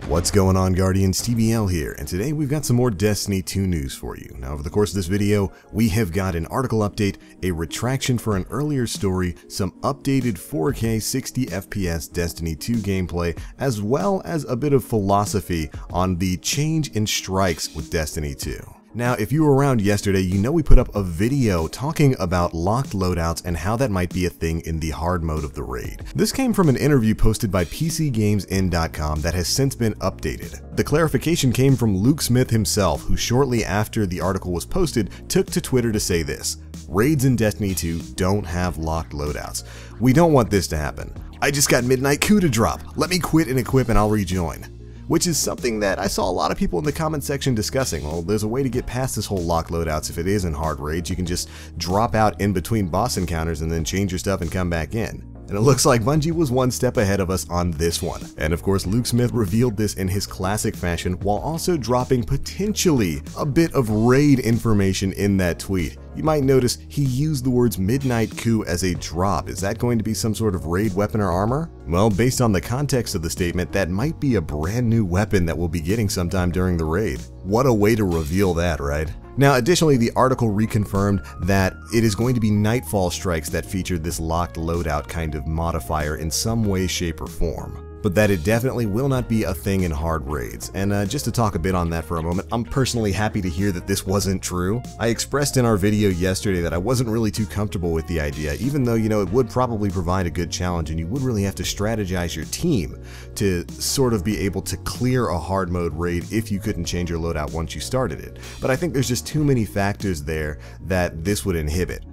What's going on, Guardians? TBL here, and today we've got some more Destiny 2 news for you. Now, over the course of this video, we have got an article update, a retraction for an earlier story, some updated 4K 60 FPS Destiny 2 gameplay, as well as a bit of philosophy on the change in strikes with Destiny 2. Now, if you were around yesterday, you know we put up a video talking about locked loadouts and how that might be a thing in the hard mode of the raid. This came from an interview posted by PCGamesIn.com that has since been updated. The clarification came from Luke Smith himself, who shortly after the article was posted took to Twitter to say this: "Raids in Destiny 2 don't have locked loadouts. We don't want this to happen. I just got Midnight Coup to drop. Let me quit and equip and I'll rejoin." Which is something that I saw a lot of people in the comment section discussing. Well, there's a way to get past this whole lock loadouts if it is in hard raids. You can just drop out in between boss encounters and then change your stuff and come back in. And it looks like Bungie was one step ahead of us on this one. And of course, Luke Smith revealed this in his classic fashion while also dropping potentially a bit of raid information in that tweet. You might notice he used the words Midnight Coup as a drop. Is that going to be some sort of raid weapon or armor? Well, based on the context of the statement, that might be a brand new weapon that we'll be getting sometime during the raid. What a way to reveal that, right? Now, additionally, the article reconfirmed that it is going to be Nightfall strikes that feature this locked loadout kind of modifier in some way, shape, or form, but that it definitely will not be a thing in hard raids. And just to talk a bit on that for a moment, I'm personally happy to hear that this wasn't true. I expressed in our video yesterday that I wasn't really too comfortable with the idea, even though, you know, it would probably provide a good challenge and you would really have to strategize your team to sort of be able to clear a hard mode raid if you couldn't change your loadout once you started it. But I think there's just too many factors there that this would inhibit.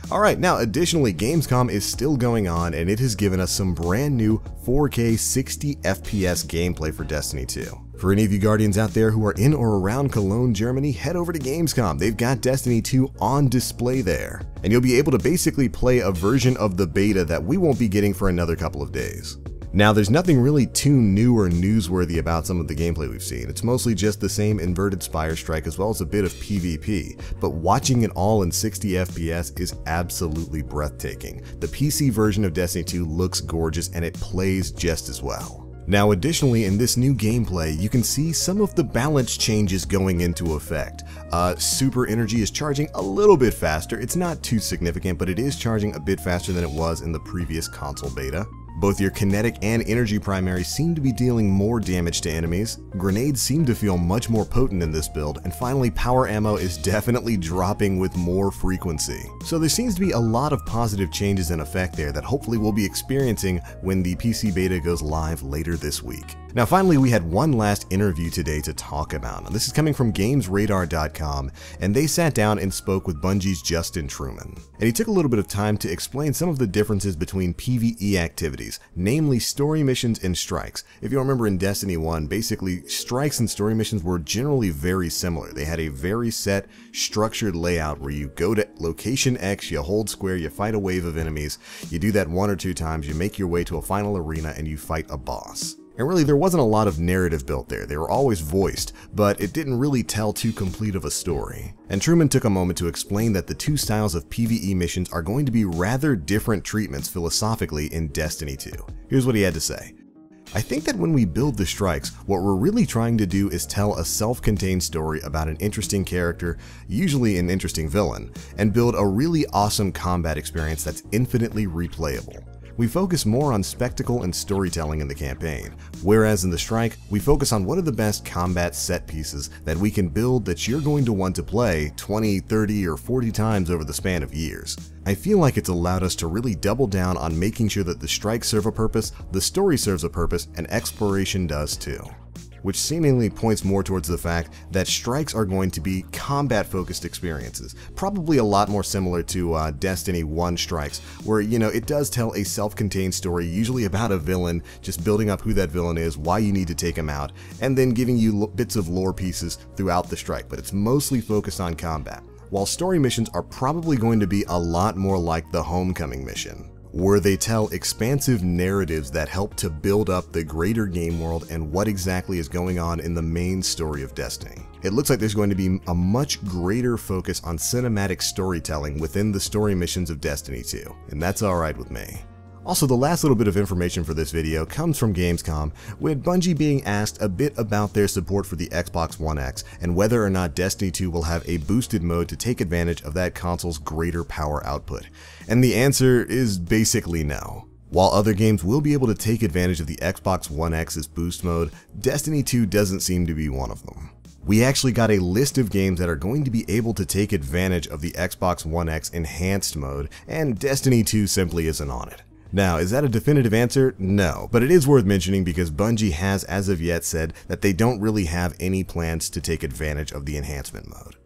Alright, now additionally, Gamescom is still going on and it has given us some brand new 4K 60 FPS gameplay for Destiny 2. For any of you Guardians out there who are in or around Cologne, Germany, head over to Gamescom. They've got Destiny 2 on display there, and you'll be able to basically play a version of the beta that we won't be getting for another couple of days. Now, there's nothing really too new or newsworthy about some of the gameplay we've seen. It's mostly just the same inverted spire strike as well as a bit of PvP, but watching it all in 60 FPS is absolutely breathtaking. The PC version of Destiny 2 looks gorgeous and it plays just as well. Now, additionally, in this new gameplay, you can see some of the balance changes going into effect. Super energy is charging a little bit faster. It's not too significant, but it is charging a bit faster than it was in the previous console beta. Both your kinetic and energy primaries seem to be dealing more damage to enemies. Grenades seem to feel much more potent in this build, and finally power ammo is definitely dropping with more frequency. So there seems to be a lot of positive changes in effect there that hopefully we'll be experiencing when the PC beta goes live later this week. Now finally, we had one last interview today to talk about. Now, this is coming from GamesRadar.com, and they sat down and spoke with Bungie's Justin Truman. And he took a little bit of time to explain some of the differences between PvE activities, namely story missions and strikes. If you remember in Destiny 1, basically strikes and story missions were generally very similar. They had a very set, structured layout where you go to location X, you hold square, you fight a wave of enemies, you do that 1 or 2 times, you make your way to a final arena, and you fight a boss. And really, there wasn't a lot of narrative built there. They were always voiced, but it didn't really tell too complete of a story. And Truman took a moment to explain that the two styles of PvE missions are going to be rather different treatments philosophically in Destiny 2. Here's what he had to say. "I think that when we build the strikes, what we're really trying to do is tell a self-contained story about an interesting character, usually an interesting villain, and build a really awesome combat experience that's infinitely replayable. We focus more on spectacle and storytelling in the campaign, whereas in the strike, we focus on what are the best combat set pieces that we can build that you're going to want to play 20, 30, or 40 times over the span of years. I feel like it's allowed us to really double down on making sure that the strikes serve a purpose, the story serves a purpose, and exploration does too." Which seemingly points more towards the fact that strikes are going to be combat-focused experiences, probably a lot more similar to Destiny 1 strikes, where, you know, it does tell a self-contained story, usually about a villain, just building up who that villain is, why you need to take him out, and then giving you bits of lore pieces throughout the strike, but it's mostly focused on combat. While story missions are probably going to be a lot more like the Homecoming mission, where they tell expansive narratives that help to build up the greater game world and what exactly is going on in the main story of Destiny. It looks like there's going to be a much greater focus on cinematic storytelling within the story missions of Destiny 2, and that's alright with me. Also, the last little bit of information for this video comes from Gamescom, with Bungie being asked a bit about their support for the Xbox One X and whether or not Destiny 2 will have a boosted mode to take advantage of that console's greater power output. And the answer is basically no. While other games will be able to take advantage of the Xbox One X's boost mode, Destiny 2 doesn't seem to be one of them. We actually got a list of games that are going to be able to take advantage of the Xbox One X enhanced mode, and Destiny 2 simply isn't on it. Now, is that a definitive answer? No, but it is worth mentioning because Bungie has as of yet said that they don't really have any plans to take advantage of the enhancement mode.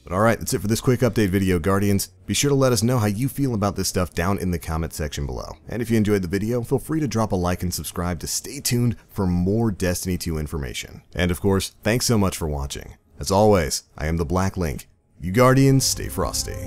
But alright, that's it for this quick update video, Guardians. Be sure to let us know how you feel about this stuff down in the comment section below. And if you enjoyed the video, feel free to drop a like and subscribe to stay tuned for more Destiny 2 information. And of course, thanks so much for watching. As always, I am the Black Link. You Guardians, stay frosty.